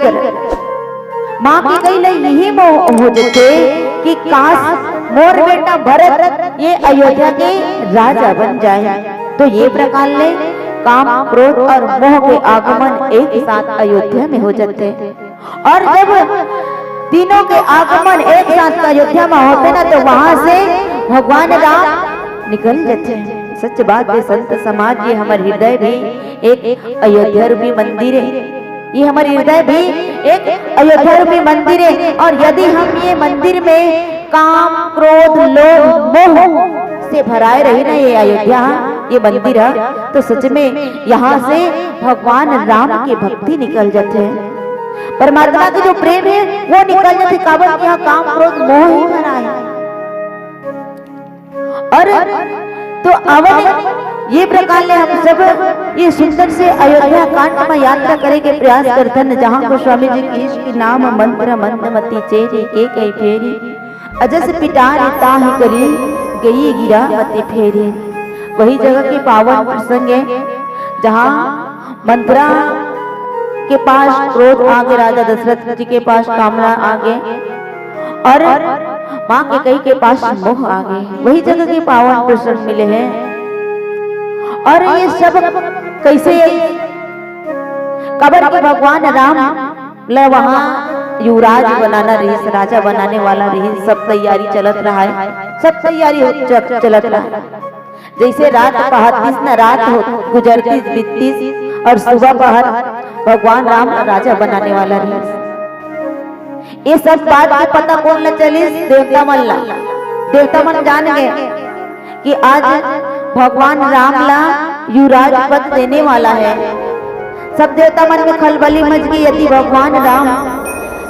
माँ की कई नहीं यही मोह हो जते कि काश मोर बेटा भरत ये अयोध्या के राजा बन जाए। तो ये प्रकार ले काम क्रोध और मोह के आगमन एक साथ अयोध्या में हो जाते। और जब तीनों के आगमन एक साथ अयोध्या में होते ना तो वहां से भगवान राम निकल जाते हैं। सच बात है संत समाज, ये हमारे हृदय भी एक अयोध्या रूपी मंदिर है। ये हमारे हृदय भी एक अयोध्या रूपी मंदिर है। और यदि हम ये मंदिर में काम क्रोध लोभ मोह से भराए रहे ना ये अयोध्या ये मंदिर है तो सच में यहाँ से भगवान राम की भक्ति निकल जाते हैं। परमात्मा के जो प्रेम है वो निकल जाते। काबल यहाँ काम क्रोध मोह ही भरा है। और तो अवन ये प्रकार ले हम सब ये सुंदर से अयोध्या कांड में यात्रा करे के प्रयास करते हैं, जहाँ को स्वामी जी की इश्क नाम मंत्र मंदमती चेरी के कई फेरी अजस पिटार ताहि करी गई गिरा मती फेरी। वही जगह के पावन प्रसंग है जहाँ मंत्रा के पास क्रोध आगे, राजा दशरथ जी के पास कामना आगे और माँ के कई के पास मोह आगे। वही जगह के पावन प्रसंग मिले हैं। और ये सब कैसे कबर के भगवान राम ले वहाँ युवराज बनाना रही, राजा बनाने वाला रही, सब तैयारी चलत रहा है, सब तैयारी चलत रहा है। जैसे रात पहर न रात हो गुजरती बीतीस और सुबह पहर भगवान राम राजा बनाने वाला रही। ये सब बात का पता कौन न चली? देवता मन ला। देवता मन जान गए कि आज भगवान राम ला युवराज पद देने वाला है। सब देवता मन में खलबली मच गई। यदि भगवान राम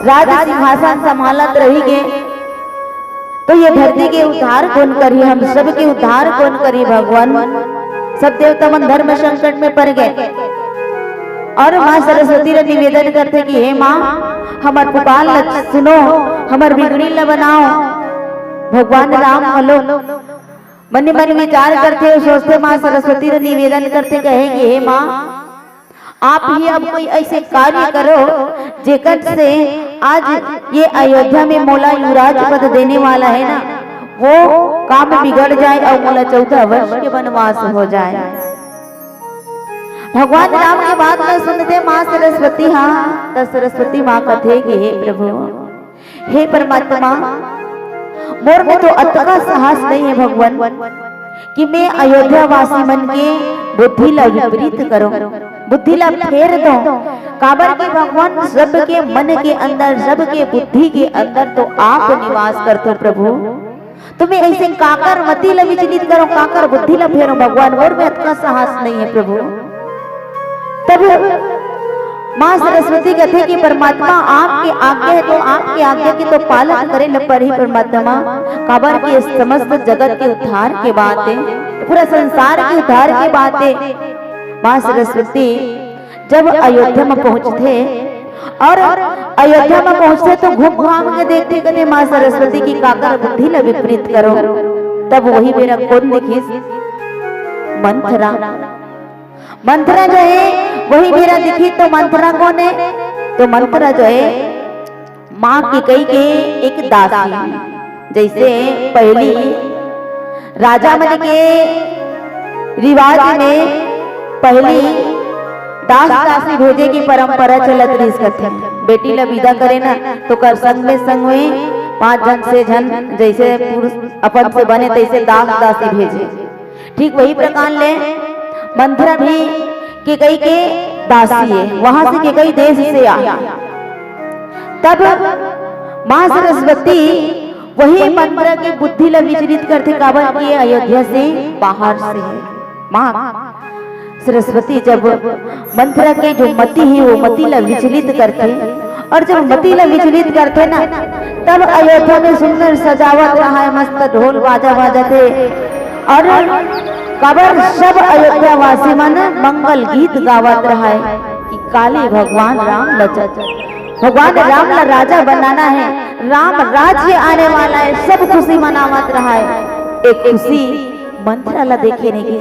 राज सिंहासन संभालत रही गए तो ये धरती के उद्धार कौन करिए, हम सब के उद्धार कौन करिए भगवान। सब देवता मन धर्म संकट में पड़ गए और माँ सरस्वती ने निवेदन करते कि हे माँ हमार पुकार सुनो, हमार बिगड़ी ल बनाओ। भगवान राम हलो मन मन विचार करते सोचते माँ सरस्वती ने निवेदन करते कहेंगे हे माँ आप ही अब कोई ऐसे कार्य करो जेकर से आज ये अयोध्या में मोला युवराज पद देने वाला है ना वो काम बिगड़ जाए और मोला 14 वर्ष के वनवास हो जाए। भगवान राम की बात में सुनते माँ सरस्वती हाँ तो सरस्वती माँ कथे कि हे प्रभु हे परमात्मा मोर में तो अतका साहस नहीं है भगवान कि मैं अयोध्या वासी मन के बुद्धि ला विपरीत करो, बुद्धि ला फेर दो। काबर के भगवान सबके मन के अंदर सबके बुद्धि के अंदर तो आप निवास करते हो प्रभु। तुम्हें ऐसे काकर मति ला विचलित करो, काकर बुद्धि ला फेरो भगवान। और में अतका साहस नहीं है प्रभु। तब माँ सरस्वती कहते कि परमात्मा आपके आज्ञा है तो आपके आज्ञा की तो पालन करे न पर ही परमात्मा। काबर की समस्त जगत के उद्धार के बात है, पूरा संसार के उद्धार की बात है। माँ सरस्वती जब अयोध्या में पहुंचते और अयोध्या में पहुंचते तो घूम घाम के देखते कहते माँ सरस्वती की काकर बुद्धि ला विपरीत करो। तब वही मेरा कौन देखी मंथरा। मंथरा जो है वही मेरा दिखी। तो मंथरा कौन है? तो मंथरा जो है माँ की कई के एक दासी। जैसे पहली राजा मन के रिवाज में पहली दास दासी भेजे की परंपरा चलत रही कथे। बेटी ला विदा करे ना तो कर संग में 5 जन से जन जैसे पुरुष अपन से बने तैसे दास दासी भेजे। ठीक वही प्रकार ले मंथरा भी के कई के दासी है, वहां से के कई देश से आया। तब माँ सरस्वती वही मंथरा की बुद्धि ला विचलित करते। काबर की अयोध्या से बाहर से है। माँ सरस्वती जब मंथरा के जो मति है वो मति ला विचलित करते और जब मति ला विचलित करते ना तब अयोध्या में सुंदर सजावट रहा है, मस्त ढोल बाजा बाजते और काबर सब अयोध्या वासी मन मंगल गीत गावत रहा है कि काले भगवान राम लचत भगवान राम ला राजा बनाना है, राम राज्य आने वाला है, सब खुशी मनावत रहा है। एक खुशी मंथरा ला देखे नहीं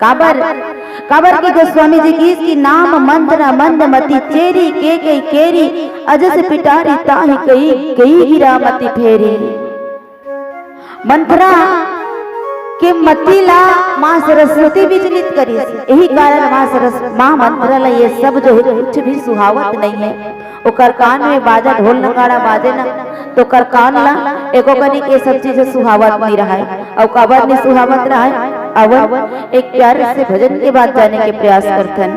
काबर काबर की गोस्वामी जी की नाम मंत्र मंदमती चेरी के केरी अजस पिटारी ताही कई गिरामती फेरी। मंत्रा के मतीला माँ सरस्वती विचलित करी, यही कारण माँ मंत्रा ला ये सब जो है कुछ भी सुहावत नहीं है। ओकर कान में बाजा ढोल नगाड़ा बाजे ना तो कर कान ला एको कनी के सब चीज सुहावत नहीं रहा है और कबर ने सुहावत रहा है। अब एक प्यारे से भजन के बाद जाने के प्रयास करथन।